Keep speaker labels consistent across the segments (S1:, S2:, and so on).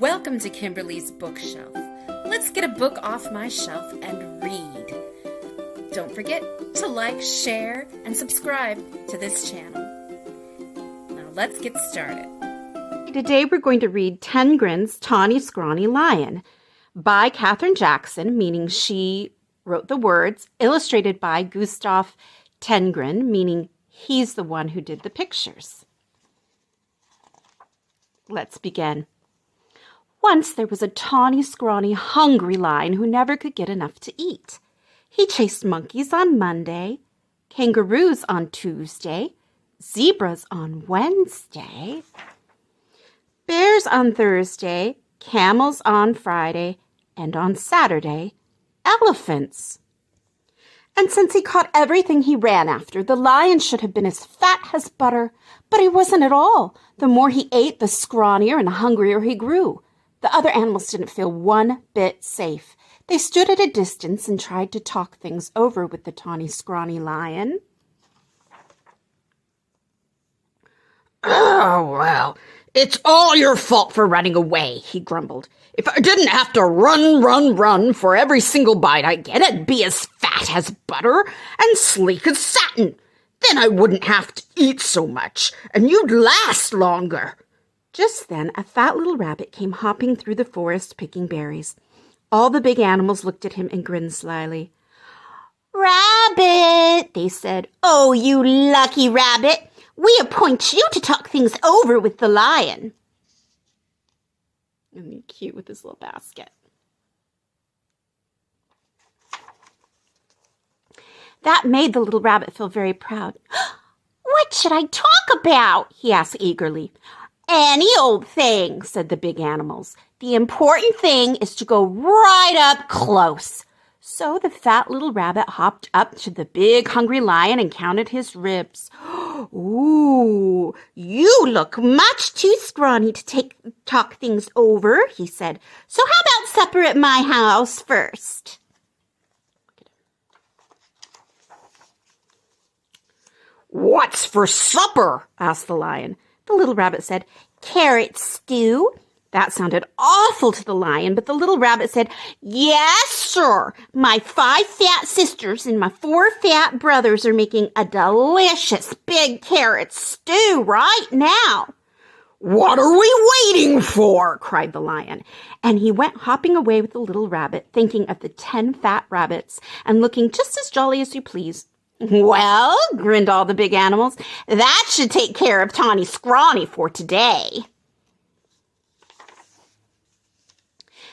S1: Welcome to Kimberly's Bookshelf. Let's get a book off my shelf and read. Don't forget to like, share, and subscribe to this channel. Now let's get started.
S2: Today we're going to read Tengrenn's Tawny Scrawny Lion by Katherine Jackson, meaning she wrote the words, illustrated by Gustav Tengrenn, meaning he's the one who did the pictures. Let's begin. Once there was a tawny, scrawny, hungry lion who never could get enough to eat. He chased monkeys on Monday, kangaroos on Tuesday, zebras on Wednesday, bears on Thursday, camels on Friday, and on Saturday, elephants. And since he caught everything he ran after, the lion should have been as fat as butter, but he wasn't at all. The more he ate, the scrawnier and hungrier he grew. The other animals didn't feel one bit safe. They stood at a distance and tried to talk things over with the Tawny Scrawny Lion.
S3: "Oh, well, it's all your fault for running away," he grumbled. "If I didn't have to run for every single bite I get, I'd be as fat as butter and sleek as satin. Then I wouldn't have to eat so much, and you'd last longer."
S2: Just then, a fat little rabbit came hopping through the forest picking berries. All the big animals looked at him and grinned slyly.
S4: "Rabbit," they said. "Oh, you lucky rabbit. We appoint you to talk things over with the lion."
S2: And he's cute with his little basket. That made the little rabbit feel very proud.
S4: "What should I talk about?" he asked eagerly. "Any old thing," said the big animals. "The important thing is to go right up close."
S2: So the fat little rabbit hopped up to the big hungry lion and counted his ribs.
S4: "Ooh, you look much too scrawny to talk things over," he said. "So how about supper at my house first?"
S3: "What's for supper?"
S2: asked the lion.
S4: The little rabbit said, "Carrot stew."
S2: That sounded awful to the lion, but the little rabbit said,
S4: "Yes, sir. My 5 fat sisters and my 4 fat brothers are making a delicious big carrot stew right now."
S3: "What are we waiting for?"
S2: cried the lion. And he went hopping away with the little rabbit, thinking of the 10 fat rabbits and looking just as jolly as you please.
S4: "Well," grinned all the big animals, "that should take care of Tawny Scrawny for today."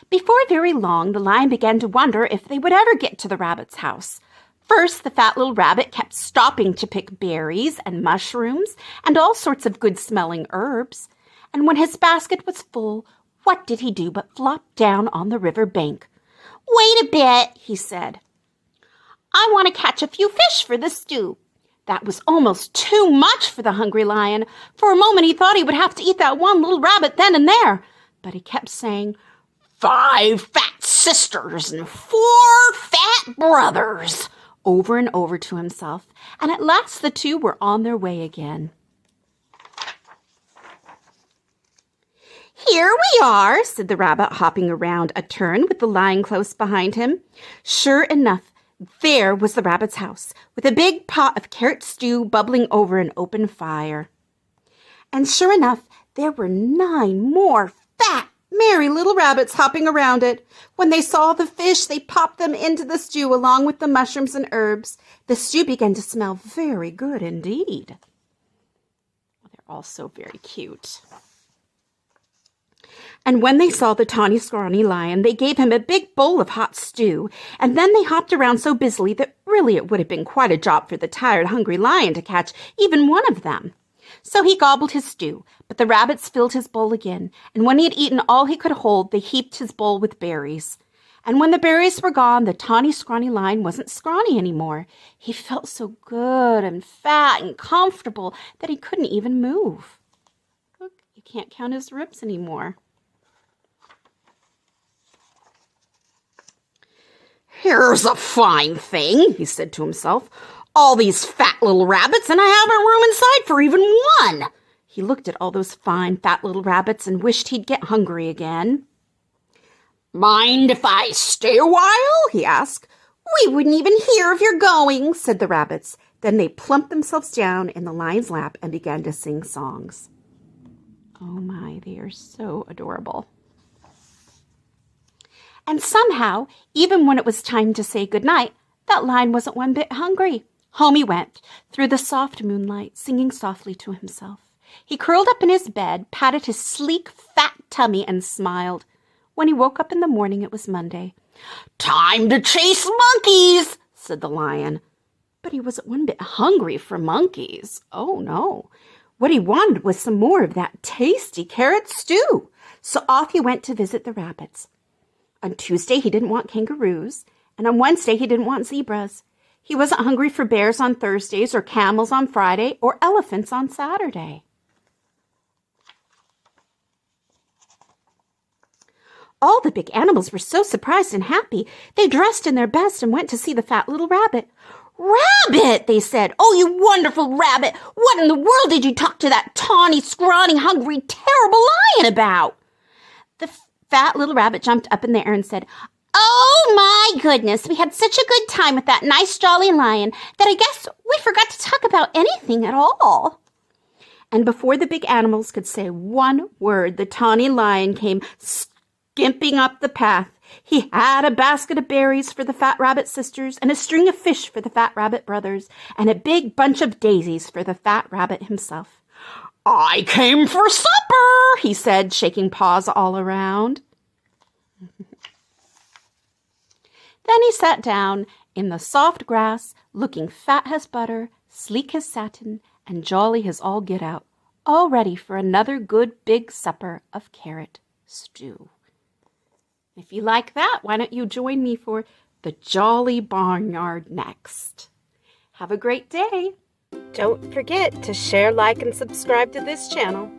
S2: Before very long, the lion began to wonder if they would ever get to the rabbit's house. First, the fat little rabbit kept stopping to pick berries and mushrooms and all sorts of good-smelling herbs. And when his basket was full, what did he do but flop down on the river bank?
S4: "Wait a bit," he said. "I want to catch a few fish for the stew."
S2: That was almost too much for the hungry lion. For a moment, he thought he would have to eat that one little rabbit then and there. But he kept saying,
S3: 5 fat sisters and 4 fat brothers,"
S2: over and over to himself. And at last the two were on their way again.
S4: "Here we are,"
S2: said the rabbit, hopping around a turn with the lion close behind him. Sure enough, there was the rabbit's house, with a big pot of carrot stew bubbling over an open fire. And sure enough, there were 9 more fat, merry little rabbits hopping around it. When they saw the fish, they popped them into the stew along with the mushrooms and herbs. The stew began to smell very good indeed. They're all so very cute. And when they saw the Tawny Scrawny Lion, they gave him a big bowl of hot stew, and then they hopped around so busily that really it would have been quite a job for the tired, hungry lion to catch even one of them. So he gobbled his stew, but the rabbits filled his bowl again, and when he had eaten all he could hold, they heaped his bowl with berries. And when the berries were gone, the Tawny Scrawny Lion wasn't scrawny anymore. He felt so good and fat and comfortable that he couldn't even move. Look, he can't count his ribs anymore.
S3: "Here's a fine thing," he said to himself. "All these fat little rabbits, and I haven't room inside for even one."
S2: He looked at all those fine, fat little rabbits and wished he'd get hungry again.
S3: Mind if I stay a while? He asked.
S2: We wouldn't even hear of your going, said the rabbits. Then they plumped themselves down in the lion's lap and began to sing songs. Oh my, they are so adorable. And somehow, even when it was time to say goodnight, that lion wasn't one bit hungry. Home he went, through the soft moonlight, singing softly to himself. He curled up in his bed, patted his sleek, fat tummy, and smiled. When he woke up in the morning, it was Monday.
S3: Time to chase monkeys, said the lion.
S2: But he wasn't one bit hungry for monkeys. Oh, no. What he wanted was some more of that tasty carrot stew. So off he went to visit the rabbits. On Tuesday, he didn't want kangaroos, and on Wednesday, he didn't want zebras. He wasn't hungry for bears on Thursdays or camels on Friday or elephants on Saturday. All the big animals were so surprised and happy, they dressed in their best and went to see the fat little rabbit. "Rabbit," they said. "Oh, you wonderful rabbit! What in the world did you talk to that tawny, scrawny, hungry, terrible lion about?" The fat little rabbit jumped up in the air and said, "Oh, my goodness, we had such a good time with that nice, jolly lion that I guess we forgot to talk about anything at all." And before the big animals could say one word, the tawny lion came skimping up the path. He had a basket of berries for the fat rabbit sisters and a string of fish for the fat rabbit brothers and a big bunch of daisies for the fat rabbit himself.
S3: "I came for supper,"
S2: he said, shaking paws all around. Then he sat down in the soft grass, looking fat as butter, sleek as satin, and jolly as all get out, all ready for another good big supper of carrot stew. If you like that, why don't you join me for the Jolly Barnyard next? Have a great day. Don't forget to share, like, and subscribe to this channel.